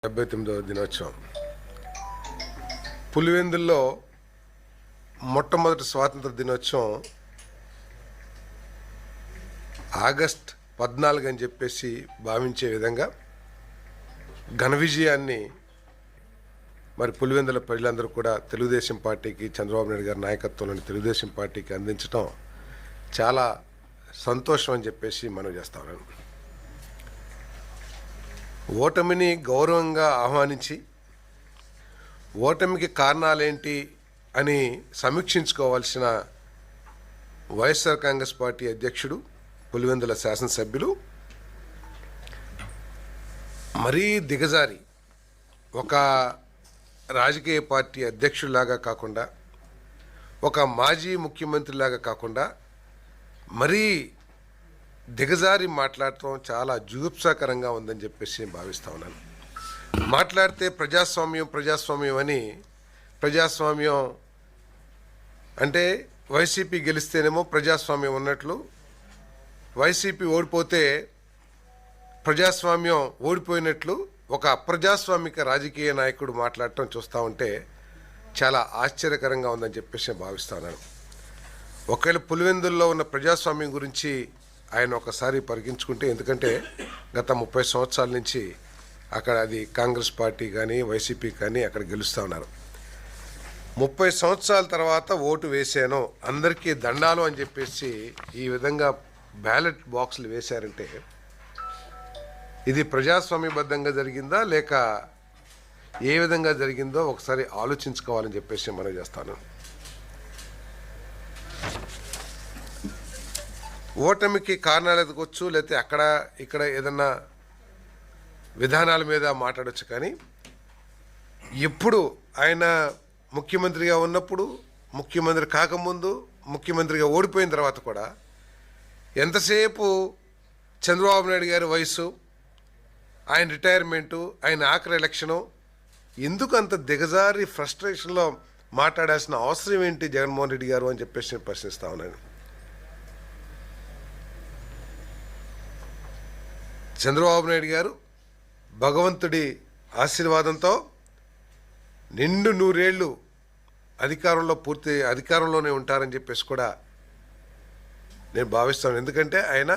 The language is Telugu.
79వ దినోత్సవం పులివెందుల్లో మొట్టమొదటి స్వాతంత్ర దినోత్సవం ఆగస్ట్ 14 అని చెప్పేసి భావించే విధంగా ఘన విజయాన్ని మరి పులివెందుల ప్రజలందరూ కూడా తెలుగుదేశం పార్టీకి, చంద్రబాబు నాయుడు గారి నాయకత్వంలోని తెలుగుదేశం పార్టీకి అందించడం చాలా సంతోషం అని చెప్పేసి మనం చేస్తా ఉన్నాను. ఓటమిని గౌరవంగా ఆహ్వానించి ఓటమికి కారణాలేంటి అని సమీక్షించుకోవాల్సిన వైఎస్ఆర్ కాంగ్రెస్ పార్టీ అధ్యక్షుడు, పులివెందుల శాసనసభ్యులు మరీ దిగజారి ఒక రాజకీయ పార్టీ అధ్యక్షుడిలాగా కాకుండా, ఒక మాజీ ముఖ్యమంత్రిలాగా కాకుండా మరీ దిగజారి మాట్లాడటం చాలా జుగుప్సాకరంగా ఉందని చెప్పేసి నేను భావిస్తూ ఉన్నాను. మాట్లాడితే ప్రజాస్వామ్యం అని, ప్రజాస్వామ్యం అంటే వైసీపీ గెలిస్తేనేమో ప్రజాస్వామ్యం ఉన్నట్లు, వైసీపీ ఓడిపోతే ప్రజాస్వామ్యం ఓడిపోయినట్లు ఒక అప్రజాస్వామిక రాజకీయ నాయకుడు మాట్లాడటం చూస్తూ ఉంటే చాలా ఆశ్చర్యకరంగా ఉందని చెప్పేసి నేను భావిస్తున్నాను. ఒకవేళ పులివెందుల్లో ఉన్న ప్రజాస్వామ్యం గురించి ఆయన ఒకసారి పరికించుకుంటే, ఎందుకంటే గత 30 సంవత్సరాల నుంచి అక్కడ అది కాంగ్రెస్ పార్టీ కానీ వైసీపీ కానీ అక్కడ గెలుస్తూ ఉన్నారు. 30 సంవత్సరాల తర్వాత ఓటు వేసాను, అందరికీ దండాలు అని చెప్పేసి ఈ విధంగా బ్యాలెట్ బాక్సులు వేశారంటే ఇది ప్రజాస్వామ్యబద్ధంగా జరిగిందా లేక ఏ విధంగా జరిగిందో ఒకసారి ఆలోచించుకోవాలని చెప్పేసి మనం చేస్తాను. ఓటమికి కారణాలు ఎదగొచ్చు, లేకపోతే అక్కడ ఇక్కడ ఏదన్నా విధానాల మీద మాట్లాడవచ్చు, కానీ ఎప్పుడు ఆయన ముఖ్యమంత్రిగా ఉన్నప్పుడు, ముఖ్యమంత్రి కాకముందు, ముఖ్యమంత్రిగా ఓడిపోయిన తర్వాత కూడా ఎంతసేపు చంద్రబాబు నాయుడు గారి వయసు, ఆయన రిటైర్మెంటు, ఆయన ఆఖరి ఎలక్షను, ఎందుకు అంత దిగజారి ఫ్రస్ట్రేషన్లో మాట్లాడాల్సిన అవసరం ఏంటి జగన్మోహన్ రెడ్డి గారు అని చెప్పేసి నేను ప్రశ్నిస్తా ఉన్నాను. చంద్రబాబు నాయుడు గారు భగవంతుడి ఆశీర్వాదంతో నిండు 100 ఏళ్ళు పూర్తి అధికారంలోనే ఉంటారని చెప్పేసి కూడా నేను భావిస్తాను. ఎందుకంటే ఆయన